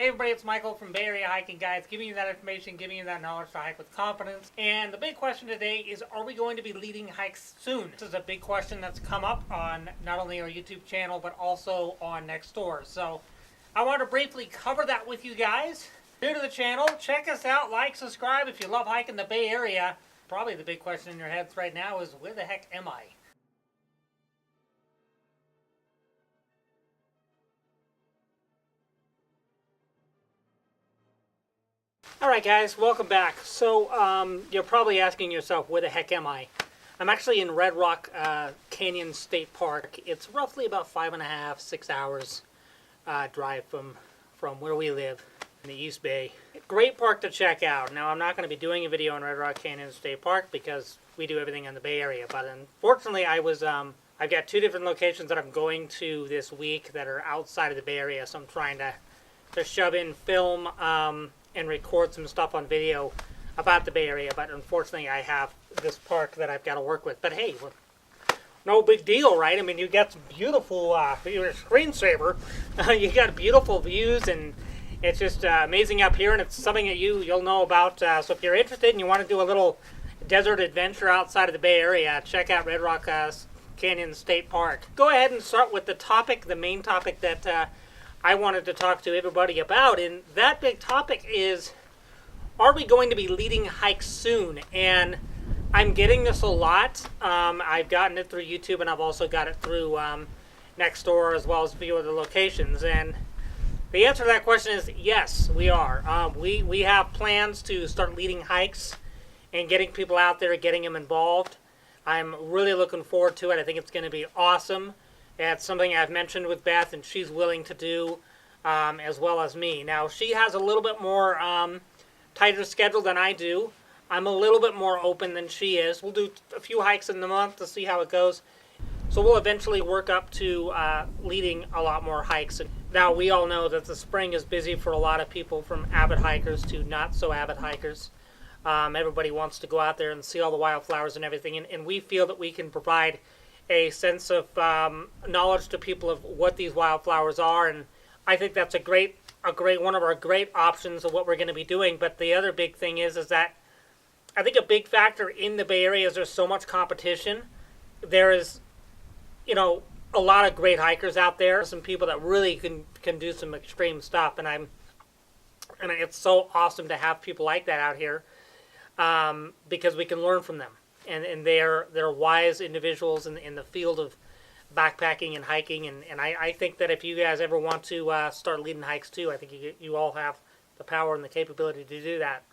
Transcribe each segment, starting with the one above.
Hey everybody, it's Michael from Bay Area Hiking Guides, giving you that information, giving you that knowledge to hike with confidence. And the big question today is, are we going to be leading hikes soon? This is a big question that's come up on not only our YouTube channel, but also on Nextdoor. So I want to briefly cover that with you guys. New to the channel, check us out, like, subscribe if you love hiking the Bay Area. Probably the big question in your heads right now is, where the heck am I? Alright guys, welcome back. So you're probably asking yourself, where the heck am I? I'm actually in Red Rock Canyon State Park. It's roughly about 5.5, 6 hours drive from where we live in the East Bay. Great park to check out. Now I'm not going to be doing a video on Red Rock Canyon State Park because we do everything in the Bay Area, but unfortunately I've got two different locations that I'm going to this week that are outside of the Bay Area, so I'm trying to shove in film and record some stuff on video about the Bay Area, but unfortunately I have this park that I've got to work with. But hey, no big deal, right? I mean, you got some beautiful, you're a screensaver, you got beautiful views, and it's just amazing up here, and it's something that you'll know about. So if you're interested and you want to do a little desert adventure outside of the Bay Area, check out Red Rock Canyon State Park. Go ahead and start with the main topic that I wanted to talk to everybody about, and that big topic is, are we going to be leading hikes soon? And I'm getting this a lot. I've gotten it through YouTube, and I've also got it through Nextdoor, as well as a few other locations. And the answer to that question is yes, we are. We have plans to start leading hikes and getting people out there, getting them involved. I'm really looking forward to it. I think it's going to be awesome. It's something I've mentioned with Beth, and she's willing to do, as well as me. Now, she has a little bit more tighter schedule than I do. I'm a little bit more open than she is. We'll do a few hikes in the month to see how it goes. So we'll eventually work up to leading a lot more hikes. Now, we all know that the spring is busy for a lot of people, from avid hikers to not so avid hikers. Everybody wants to go out there and see all the wildflowers and everything, and we feel that we can provide a sense of knowledge to people of what these wildflowers are, and I think that's one of our great options of what we're going to be doing. But the other big thing is that I think a big factor in the Bay Area is there's so much competition. There is, a lot of great hikers out there, some people that really can do some extreme stuff, and it's so awesome to have people like that out here, because we can learn from them. And they're wise individuals in the field of backpacking and hiking, and I think that if you guys ever want to start leading hikes too, I think you all have the power and the capability to do that.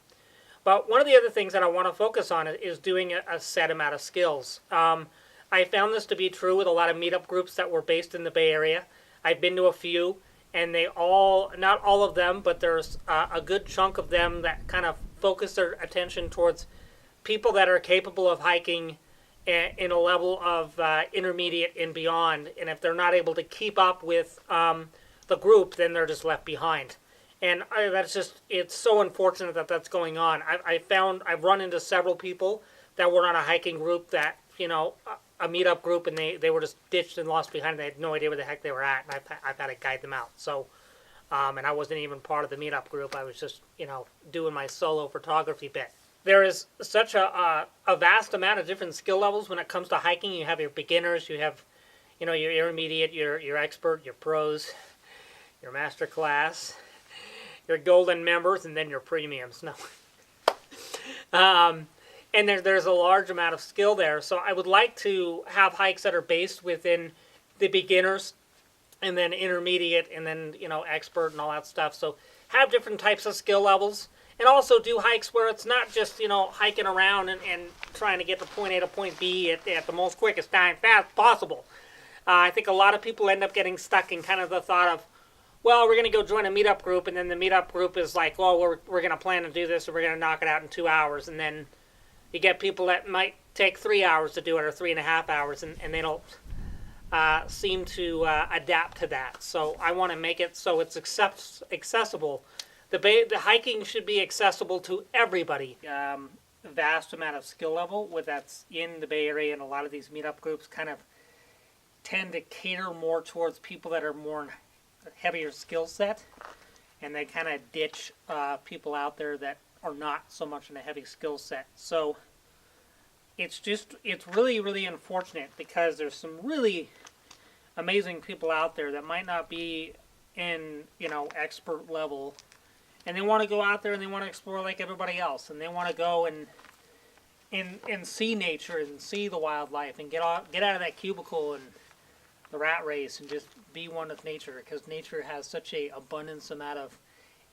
But one of the other things that I want to focus on is doing a set amount of skills. I found this to be true with a lot of meetup groups that were based in the Bay Area. I've been to a few, and not all of them, but there's a good chunk of them that kind of focus their attention towards people that are capable of hiking in a level of intermediate and beyond, and if they're not able to keep up with the group, then they're just left behind. And it's so unfortunate that that's going on. I've run into several people that were on a hiking group that, a meetup group, and they were just ditched and lost behind. They had no idea where the heck they were at, and I've had to guide them out. So, and I wasn't even part of the meetup group. I was just, doing my solo photography bit. There is such a vast amount of different skill levels when it comes to hiking. You have your beginners, you have, your intermediate, your expert, your pros, your master class, your golden members, and then your premiums. No. And there's a large amount of skill there. So I would like to have hikes that are based within the beginners, and then intermediate, and then, expert and all that stuff. So have different types of skill levels. And also do hikes where it's not just, hiking around and trying to get to point A to point B at the most quickest time fast possible. I think a lot of people end up getting stuck in kind of the thought of, well, we're going to go join a meetup group, and then the meetup group is like, well, we're going to plan to do this, and we're going to knock it out in 2 hours. And then you get people that might take 3 hours to do it, or 3.5 hours, and they don't seem to adapt to that. So I want to make it so it's accessible. The hiking should be accessible to everybody. Vast amount of skill level that's in the Bay Area, and a lot of these meetup groups kind of tend to cater more towards people that are more heavier skill set. and they kind of ditch people out there that are not so much in a heavy skill set. So it's really, really unfortunate because there's some really amazing people out there that might not be in, expert level, and they want to go out there and they want to explore like everybody else, and they want to go and see nature and see the wildlife and get out of that cubicle and the rat race and just be one with nature, because nature has such a abundance amount of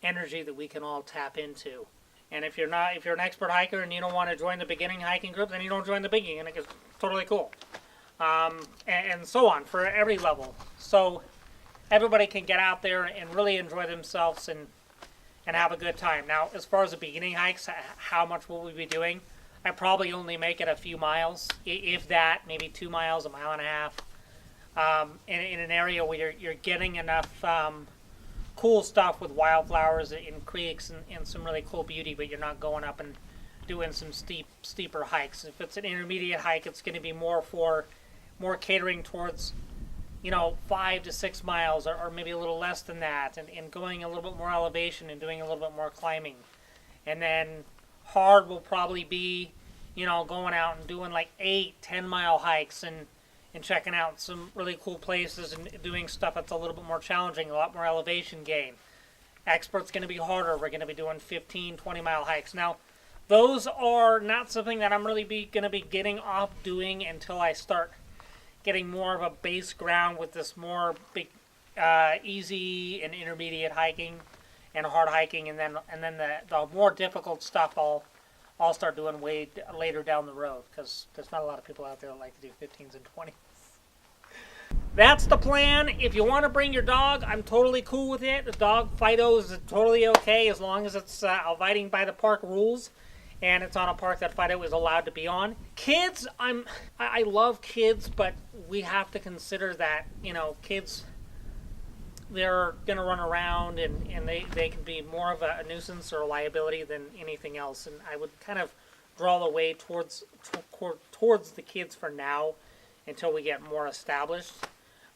energy that we can all tap into. And if you're an expert hiker and you don't want to join the beginning hiking group, then you don't join the beginning, and it's totally cool. And so on for every level. So everybody can get out there and really enjoy themselves and have a good time. Now, as far as the beginning hikes, how much will we be doing? I probably only make it a few miles, if that, maybe 2 miles, 1.5 miles, in an area where you're getting enough cool stuff with wildflowers and creeks and some really cool beauty, but you're not going up and doing some steeper hikes. If it's an intermediate hike, it's going to be more catering towards 5 to 6 miles, or maybe a little less than that, and going a little bit more elevation and doing a little bit more climbing. And then hard will probably be going out and doing like 8-10 mile hikes and checking out some really cool places and doing stuff that's a little bit more challenging, a lot more elevation gain. Expert's going to be harder. We're going to be doing 15-20 mile hikes. Now, those are not something that I'm really going to be getting off doing until I start getting more of a base ground with this more big, easy and intermediate hiking and hard hiking, and then the more difficult stuff I'll start doing way later down the road, because there's not a lot of people out there that like to do 15s and 20s. That's the plan. If you want to bring your dog, I'm totally cool with it. The dog Fido is totally okay as long as it's abiding by the park rules, and it's on a park that Fido is allowed to be on. Kids, I love kids, but we have to consider that kids, they're going to run around and they can be more of a nuisance or a liability than anything else. And I would kind of draw the way towards the kids for now until we get more established.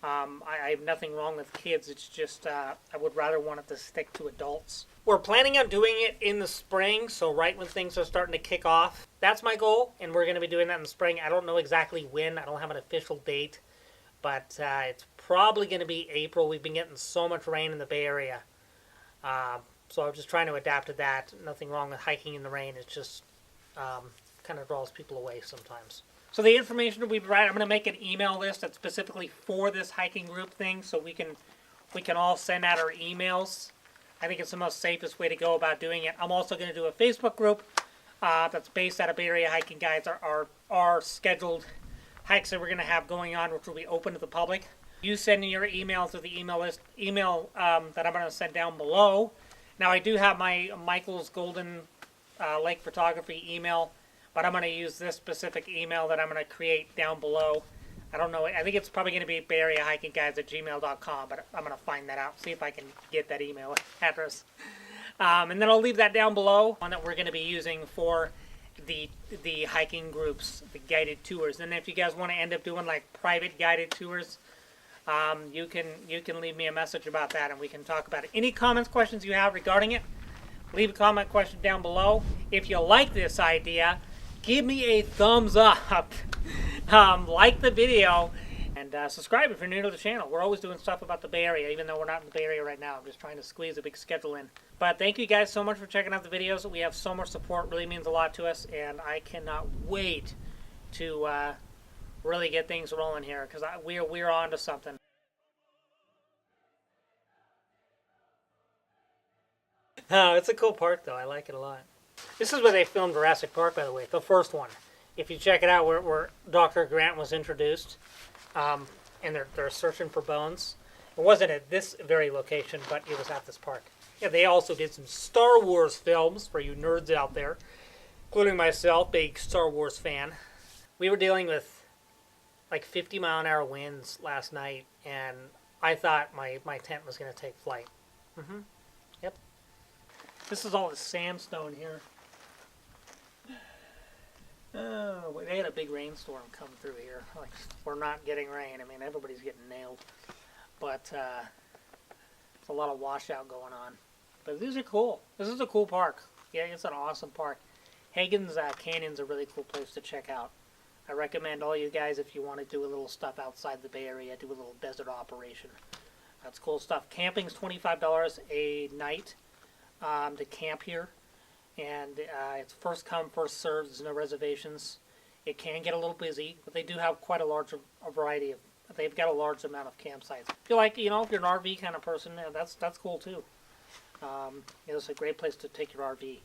I have nothing wrong with kids. It's just I would rather want it to stick to adults. We're planning on doing it in the spring, so right when things are starting to kick off. That's my goal, and we're going to be doing that in the spring. I don't know exactly when. I don't have an official date, but it's probably going to be April. We've been getting so much rain in the Bay Area, so I'm just trying to adapt to that. Nothing wrong with hiking in the rain. It's just kind of draws people away sometimes. So the information will be right. I'm going to make an email list that's specifically for this hiking group thing, so we can all send out our emails. I think it's the most safest way to go about doing it. I'm also going to do a Facebook group that's based out of Bay Area Hiking Guides. Our scheduled hikes that we're going to have going on, which will be open to the public. You send in your email to the email list that I'm going to send down below. Now, I do have my Michael's Golden Lake Photography email, but I'm going to use this specific email that I'm going to create down below. I don't know. I think it's probably going to be bayareahiking.guides@gmail.com, but I'm going to find that out, see if I can get that email address. And then I'll leave that down below, one that we're going to be using for the hiking groups, the guided tours. And if you guys want to end up doing like private guided tours, you can leave me a message about that, and we can talk about it. Any comments, questions you have regarding it, leave a comment question down below. If you like this idea, give me a thumbs up, like the video, and subscribe if you're new to the channel. We're always doing stuff about the Bay Area, even though we're not in the Bay Area right now. I'm just trying to squeeze a big schedule in. But thank you guys so much for checking out the videos. We have so much support. It really means a lot to us, and I cannot wait to really get things rolling here, because we're on to something. Oh, it's a cool park, though. I like it a lot. This is where they filmed Jurassic Park, by the way, the first one. If you check it out, where Dr. Grant was introduced, and they're searching for bones. It wasn't at this very location, but it was at this park. Yeah, they also did some Star Wars films for you nerds out there, including myself, big Star Wars fan. We were dealing with like 50-mile-an-hour winds last night, and I thought my tent was going to take flight. Yep. This is all the sandstone here. Oh, they had a big rainstorm come through here. Like, we're not getting rain. I mean, everybody's getting nailed. But there's a lot of washout going on. But these are cool. This is a cool park. Yeah, it's an awesome park. Hagen's Canyon's a really cool place to check out. I recommend all you guys, if you want to do a little stuff outside the Bay Area, do a little desert operation. That's cool stuff. Camping's $25 a night to camp here. And it's first come, first served. There's no reservations. It can get a little busy, but they do have quite a large variety of. They've got a large amount of campsites. If you like, if you're an RV kind of person, that's cool too. It's a great place to take your RV.